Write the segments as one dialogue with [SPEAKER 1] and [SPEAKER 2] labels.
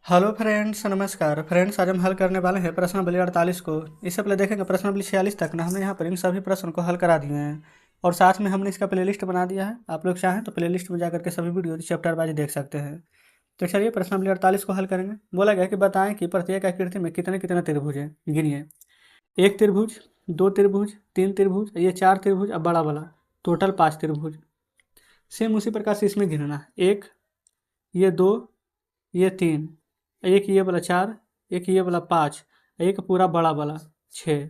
[SPEAKER 1] Hello friends, नमस्कार friends. आज हम हल करने वाले हैं प्रश्नावली 48 को। इससे पहले देखेंगे प्रश्नावली 46 तक ना हमने यहाँ पर इन सभी प्रश्न को हल करा दिए हैं और साथ में हमने इसका प्लेलिस्ट बना दिया है। आप लोग चाहें तो प्लेलिस्ट में जाकर के सभी वीडियो चैप्टर वाइज देख सकते हैं। तो चलिए प्रश्नावली 48 को हल करेंगे। बोला गया कि बताएं कि प्रत्येक आकृति में कितने कितने त्रिभुज हैं, गिनिए। एक त्रिभुज, दो त्रिभुज, तीन त्रिभुज, ये चार त्रिभुज, अब बड़ा वाला टोटल 5 त्रिभुज। सेम उसी प्रकार से इसमें गिनना है। एक, ये दो, ये तीन, एक ये वाला चार, एक ये वाला पाँच, एक पूरा बड़ा वाला 6।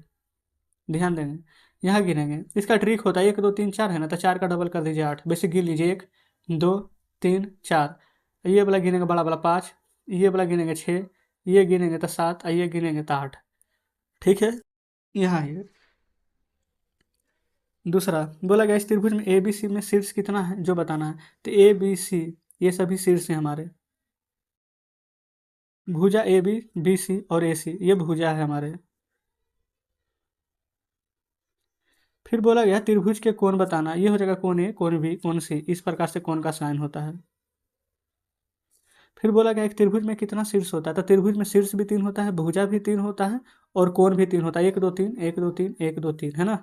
[SPEAKER 1] ध्यान देंगे, यहाँ गिनेंगे। इसका ट्रिक होता है 1 2 3 4 है ना, तो 4 का डबल कर दीजिए 8। वैसे गिन लीजिए 1 2 3 4। ये वाला गिनेंगे बड़ा वाला 5, ये वाला गिनेंगे 6, ये गिनेंगे तो 7, ये गिनेंगे तो 8। ठीक है। यहाँ ये दूसरा बोला गया इस त्रिभुज में ए बी सी में शीर्ष कितना है जो बताना है। तो ए बी सी ये सभी शीर्ष हैं हमारे। भुजा ए बी, बी सी और ए सी ये भुजा है हमारे। फिर बोला गया त्रिभुज के कोण बताना। ये हो जाएगा कोण ए, कोण बी, कोण सी। इस प्रकार से कोण का साइन होता है। फिर बोला गया एक त्रिभुज में कितना शीर्ष होता है। तो त्रिभुज में शीर्ष भी 3 होता है, भुजा भी 3 होता है और कोण भी 3 होता है। 1 2 3 1 2 3 1 2 3 है ना।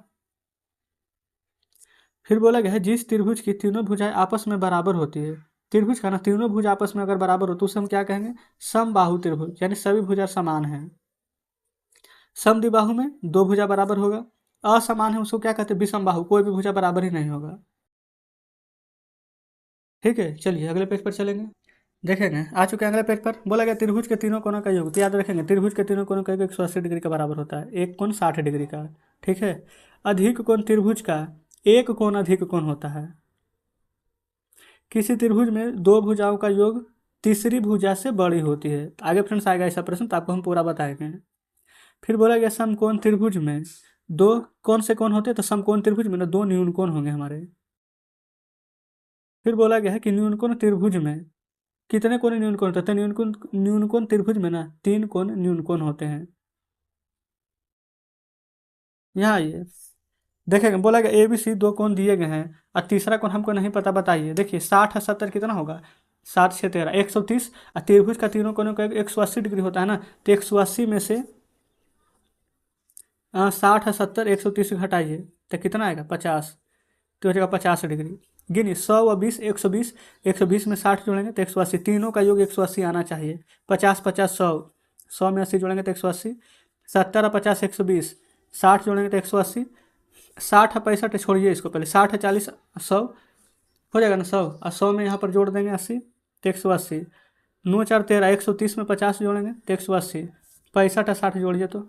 [SPEAKER 1] फिर बोला गया है जिस त्रिभुज की तीनों भुजाएं आपस में बराबर होती है। त्रिभुज का ना तीनों भुजा आपस में अगर बराबर हो तो उसे हम क्या कहेंगे, समबाहु त्रिभुज, यानी सभी भुजा समान है। समद्विबाहु में 2 भुजा बराबर होगा। असमान है उसको क्या कहते हैं, विषमबाहु, कोई भी भुजा बराबर ही नहीं होगा। ठीक है, चलिए अगले पेज पर चलेंगे। देखेंगे आ चुके हैं अगले पेज पर। बोला गया त्रिभुज के तीनों कोणों का योग। तो याद रखेंगे त्रिभुज के तीनों कोणों का योग 180 डिग्री के बराबर होता है। एक कोण 60 डिग्री का। ठीक है। अधिक कोण त्रिभुज का एक कोण अधिक कोण होता है। किसी त्रिभुज में 2 भुजाओं का योग तीसरी भुजा से बड़ी होती है। आगे फ्रेंड्स आएगा ऐसा प्रश्न तो आपको हम पूरा बताएंगे। फिर बोला गया समकोण त्रिभुज में 2 कौन से कोण होते हैं। तो समकोण त्रिभुज में ना 2 न्यून कोण होंगे हमारे। फिर बोला गया है कि न्यून कोण त्रिभुज में कितने कोण न्यून कोण होते हैं। तो न्यून कोण त्रिभुज में ना 3 कोण न्यून कोण होते हैं। यहाँ ये देखेंगे। बोला गया ए बी सी 2 कोण दिए गए हैं और तीसरा कोण हमको नहीं पता, बताइए। देखिए 60 और 70 कितना होगा, 7 6 13 130। और त्रिभुज का तीनों कोणों का 180 डिग्री होता है ना। तो 180 में से 60 और 70 130 घटाइए तो कितना आएगा 50। तो हो जाएगा 50 डिग्री। गिनिए 100 और 20 120, 120 में 60 जोड़ेंगे तो 180। तीनों का योग 180 आना चाहिए। 50 50 100, 100 में 80 जोड़ेंगे तो 180। 70 और 50 120, 60 जोड़ेंगे तो 180। 60 और 65 छोड़िए इसको पहले, 60 और 40 100 हो जाएगा ना 100। और 100 में यहाँ पर जोड़ देंगे 80 तो 180। 9 4 13, 130 में 50 जोड़ेंगे तो 180। 65 और 60 जोड़िए तो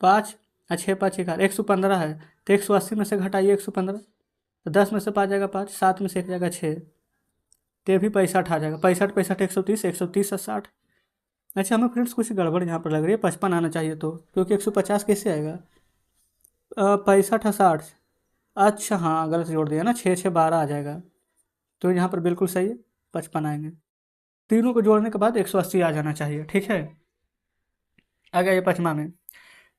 [SPEAKER 1] 5 और 6 5 11, 115 है। तो 180 में से घटाइए 115, तो 10 में से 5 जाएगा 5, 7 में से 1 जाएगा 6, तो भी 65 आ जाएगा। 65 65 130, 130 और 60। अच्छा हमें फ्रेंड्स कुछ गड़बड़ यहाँ पर लग रही है, 55 आना चाहिए तो, क्योंकि 150 कैसे आएगा। 65 और 60, अच्छा हाँ गलत जोड़ दिया ना, 6 6 12 आ जाएगा। तो यहाँ पर बिल्कुल सही है, 55 आएंगे। तीनों को जोड़ने के बाद 180 आ जाना चाहिए। ठीक है। आ गया ये 55 में।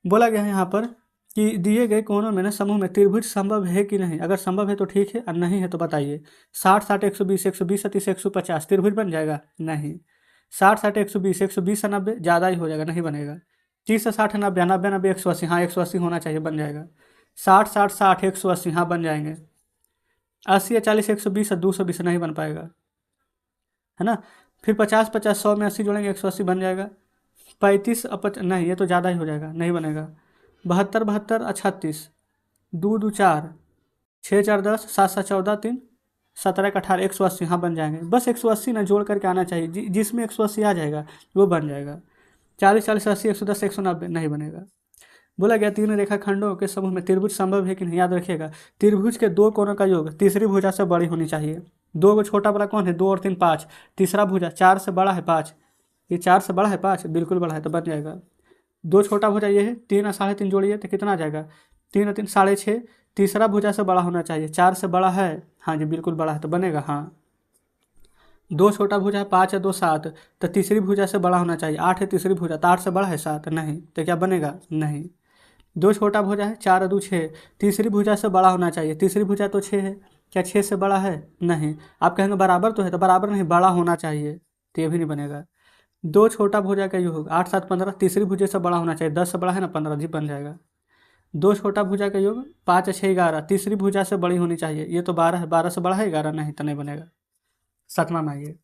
[SPEAKER 1] बोला गया है यहाँ पर कि दिए गए कोणों में ना समूह में त्रिभुज संभव है कि नहीं। अगर संभव है तो ठीक है और नहीं है तो बताइए। 60 60 120, 120 30 150 त्रिभुज बन जाएगा नहीं। 60 60 120, 120 90 ज़्यादा ही हो जाएगा, नहीं बनेगा। 30 से 60 90, 90 90 180, हाँ 180 होना चाहिए, बन जाएगा। 60 60 60 180, हाँ बन जाएंगे। 80 या 40 120 और 220 नहीं बन पाएगा, है ना। फिर 50 50 100 में 80 जोड़ेंगे 180 बन जाएगा। 35 नहीं ये तो ज़्यादा ही हो जाएगा, नहीं बनेगा। 72 72 और 36, 2 2 4, 6 4 10, 7 7 14 3, 17 1 18, 180 हाँ बन जाएंगे। बस 180 ना जोड़ करके आना चाहिए, जिसमें 180 आ जाएगा वो बन जाएगा। 40 40 80 110 190 नहीं बनेगा। बोला गया तीन रेखाखंडों के समूह में त्रिभुज संभव है कि नहीं। याद रखिएगा त्रिभुज के 2 कोणों का योग तीसरी भुजा से बड़ी होनी चाहिए। 2 को छोटा बड़ा कौन है, 2 और 3 5। तीसरा भुजा 4 से बड़ा है 5, ये 4 से बड़ा है 5, बिल्कुल बड़ा है तो बन जाएगा। 2 छोटा भुजा ये है, 3 और 3.5 जोड़िए तो कितना आ जाएगा, 3 और 3 6.5। तीसरा भुजा से बड़ा होना चाहिए, 4 से बड़ा है, हाँ जी बिल्कुल बड़ा है तो बनेगा हाँ। 2 छोटा भुजा है 5 या 2 7, तो तीसरी भुजा से बड़ा होना चाहिए। 8 है तीसरी भुजा, तो 8 से बड़ा है 7, नहीं तो क्या बनेगा नहीं। 2 छोटा भुजा है 4 और 2 6, तीसरी भुजा से बड़ा होना चाहिए। तीसरी भुजा तो 6 है, क्या 6 से बड़ा है नहीं। आप कहेंगे बराबर तो है, तो बराबर नहीं, बड़ा होना चाहिए। तो ये भी नहीं बनेगा। दो छोटा भुजा का योग 8 7 15, तीसरी भुजा से बड़ा होना चाहिए, 10 से बड़ा है ना 15 जी बन जाएगा। दो छोटा भुजा का योग 5 6 11, तीसरी भुजा से बड़ी होनी चाहिए, ये तो 12 है, 12 से बड़ा है 11, नहीं तो नहीं बनेगा। सातवां में आइए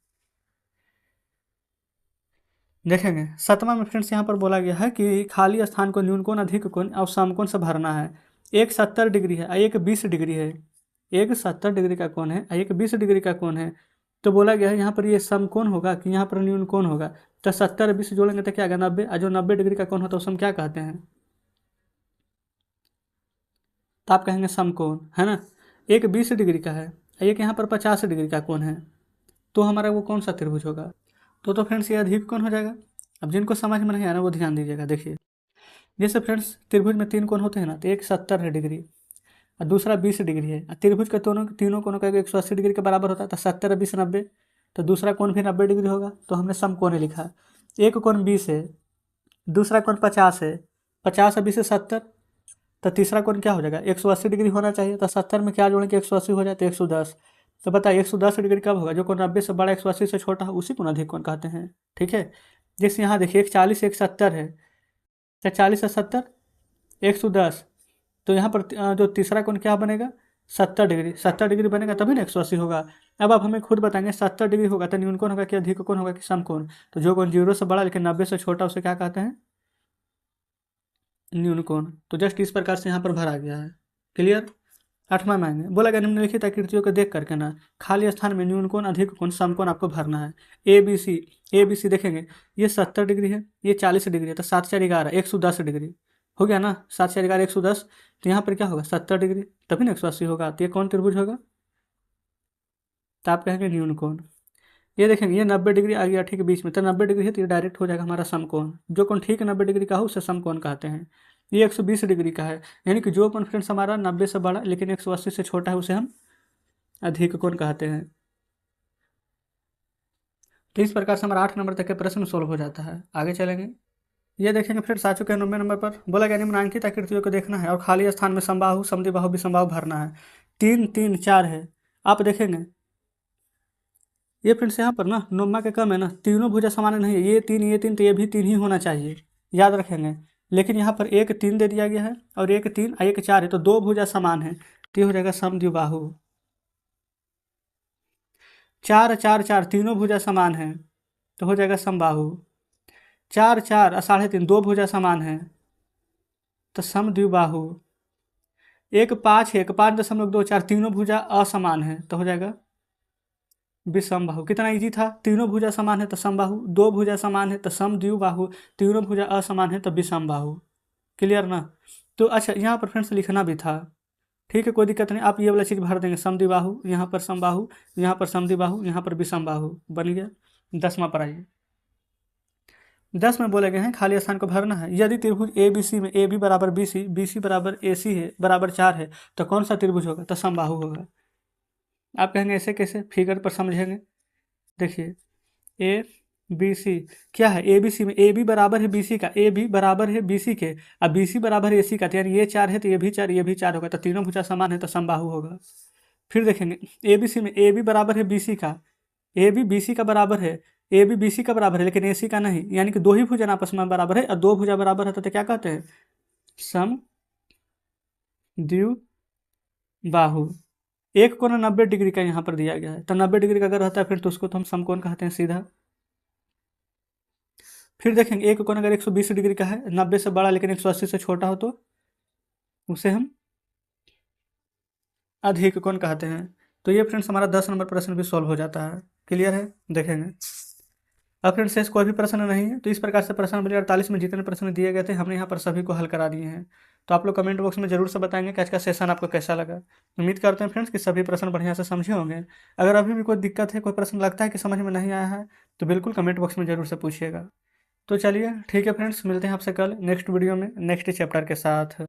[SPEAKER 1] देखेंगे। सातवां में फ्रेंड्स यहाँ पर बोला गया है कि खाली स्थान को न्यून कोण, अधिक कोण और समकोण से भरना है। एक 70 डिग्री है, एक 20 डिग्री है। एक 70 डिग्री का कोण है, एक 20 डिग्री का कोण है। तो बोला गया है यहाँ पर ये समकोण होगा कि यहाँ पर न्यून कोण होगा। तो 70 20 जोड़ेंगे तो क्या आएगा 90, और जो 90 डिग्री का कोण होता है उसे हम क्या कहते हैं, तो आप कहेंगे समकोण, है ना। एक 20 डिग्री का है, एक यहाँ पर 50 डिग्री का कोण है, तो हमारा वो कौन सा त्रिभुज होगा। तो फ्रेंड्स ये अधिक कोण हो जाएगा। अब जिनको समझ में नहीं आ रहा वो ध्यान दीजिएगा। देखिए जैसे फ्रेंड्स त्रिभुज में 3 कोण होते हैं ना, तो एक 70 डिग्री और दूसरा 20 डिग्री है। त्रिभुज के तीनों कोणों का 180 डिग्री के बराबर होता है, तो 70 20 90, तो दूसरा कोण भी 90 डिग्री होगा, तो हमने समकोण लिखा। एक कोण 20 है, दूसरा कोण 50 है, 50 और 20 70, तो तीसरा कोण क्या हो जाएगा 180 डिग्री होना चाहिए। तो 70 में क्या जोड़ेंगे 180 हो जाए तो 110। तो बताइए 110 डिग्री कब होगा, जो कोण 90 से बड़ा 180 से छोटा है उसी को अधिक कोण कहते हैं। ठीक है, जैसे यहाँ देखिए एक 40 एक 70 है, तो 40 और 70 110, तो यहाँ पर जो तीसरा कोण क्या बनेगा 70 डिग्री। 70 डिग्री बनेगा तभी ना 180 होगा। अब आप हमें खुद बताएंगे 70 डिग्री होगा तो न्यून कोण होगा कि अधिक कोण होगा कि समकोण। तो जो कोण 0 से बड़ा लेकिन 90 से छोटा उसे क्या कहते हैं, न्यून कोण। तो जस्ट इस प्रकार से यहाँ पर भरा गया है। क्लियर। 8वां मांगे बोला गया निम्नलिखित आकृतियों को देख करके ना खाली स्थान में न्यून कोण अधिक कोण समकोण आपको भरना है। ए बी सी देखेंगे, ये 70 डिग्री है, ये 40 डिग्री है, तो 7 4 11 110 डिग्री हो गया ना। 7 4 11 110, तो यहाँ पर क्या होगा 70 डिग्री, तभी ना 180 होगा। तो ये कौन त्रिभुज होगा, तो आप कहेंगे न्यून कोण। ये देखेंगे ये 90 डिग्री आ गया ठीक बीच में, तो 90 डिग्री है तो ये डायरेक्ट हो जाएगा हमारा समकोण। जो कोण ठीक 90 डिग्री का हो उसे समकोण कहते हैं। ये 120 डिग्री का है, यानी कि जो कोण फ्रेंड्स हमारा 90 से बड़ा लेकिन 180 से छोटा है उसे हम अधिक कोण कहते हैं। तो इस प्रकार से हमारा 8 नंबर तक के प्रश्न सोल्व हो जाता है। आगे चलेंगे। ये देखेंगे फ्रेंड्स आ चुके हैं 90 नंबर पर। बोला गया निम्नांकित आकृतियों को देखना है और खाली स्थान में समबाहु समद्विबाहु विसमबाहु भरना है। 3 3 4 है। आप देखेंगे ये फ्रेंड्स यहाँ पर ना नोमा के कम है ना, तीनों भुजा समान नहीं है, ये 3 ये 3, तो ये भी 3 ही होना चाहिए, याद रखेंगे। लेकिन यहाँ पर एक 3 दे दिया गया है और एक 3 एक 4 है, तो दो भुजा समान है, तो ये हो जाएगा समद्विबाहु। 4 4 4 तीनों भुजा समान है, तो हो जाएगा समबाहु। 4 4 और 3.5 दो भुजा समान है, तो समद्विबाहु। एक 5 है, 5.24 तीनों भुजा असमान है, तो हो जाएगा विषमबाहु। कितना इजी था, तीनों भुजा समान है तो समबाहु, दो भुजा समान है तो समद्विबाहु, तीनों भुजा असमान है तो विषमबाहु। क्लियर ना। तो अच्छा यहाँ पर फ्रेंड्स लिखना भी था, ठीक है कोई दिक्कत नहीं, आप ये वाला चीज़ भर देंगे समद्विबाहु, यहाँ पर समबाहु, यहाँ पर समद्विबाहु, यहाँ पर विषमबाहु बन गया। 10वां पर आइए। 10 में बोले गए हैं खाली स्थान को भरना है। यदि त्रिभुज ए बी सी में ए बी बराबर बी सी, बी सी बराबर ए सी है बराबर 4 है, तो कौन सा त्रिभुज होगा, तो समबाहु होगा। आप कहेंगे ऐसे कैसे, फिगर पर समझेंगे। देखिए ए बी सी क्या है, ए बी सी में ए बी बराबर है बी सी का, ए बी बराबर है बी सी के, अब बी सी बराबर है ए सी का, तो यानी ये 4 है तो ये भी 4 ये भी 4 होगा, तो तीनों भुजा समान है तो समबाहु होगा। फिर देखेंगे ए बी सी में ए बी बराबर है बी सी का, ए बी बी सी का बराबर है, ए बी बी सी का बराबर है लेकिन ए सी का नहीं, यानी कि दो ही भुजा आपस में बराबर है, और दो भुजा बराबर है तो क्या कहते हैं, समद्विबाहु। एक कोण 90 डिग्री का यहाँ पर दिया गया है, तो 90 डिग्री का अगर रहता है फिर तो उसको तो हम समकोण कहते हैं सीधा। फिर देखेंगे एक कोण अगर 120 डिग्री का है, 90 से बड़ा लेकिन 180 से छोटा हो, तो उसे हम अधिक कोण कहते हैं। तो ये फ्रेंड्स हमारा 10 नंबर प्रश्न भी सॉल्व हो जाता है। क्लियर है, देखेंगे। अब फ्रेंड्स शेष कोई भी प्रश्न नहीं है, तो इस प्रकार से प्रश्न नंबर 48 में जितने प्रश्न दिए गए थे हमने यहाँ पर सभी को हल करा दिए हैं। तो आप लोग कमेंट बॉक्स में जरूर से बताएंगे कि आज का सेशन आपको कैसा लगा। उम्मीद करते हैं फ्रेंड्स कि सभी प्रश्न बढ़िया से समझे होंगे। अगर अभी भी कोई दिक्कत है, कोई प्रश्न लगता है कि समझ में नहीं आया है, तो बिल्कुल कमेंट बॉक्स में जरूर से पूछिएगा। तो चलिए ठीक है फ्रेंड्स, मिलते हैं आपसे कल नेक्स्ट वीडियो में नेक्स्ट चैप्टर के साथ।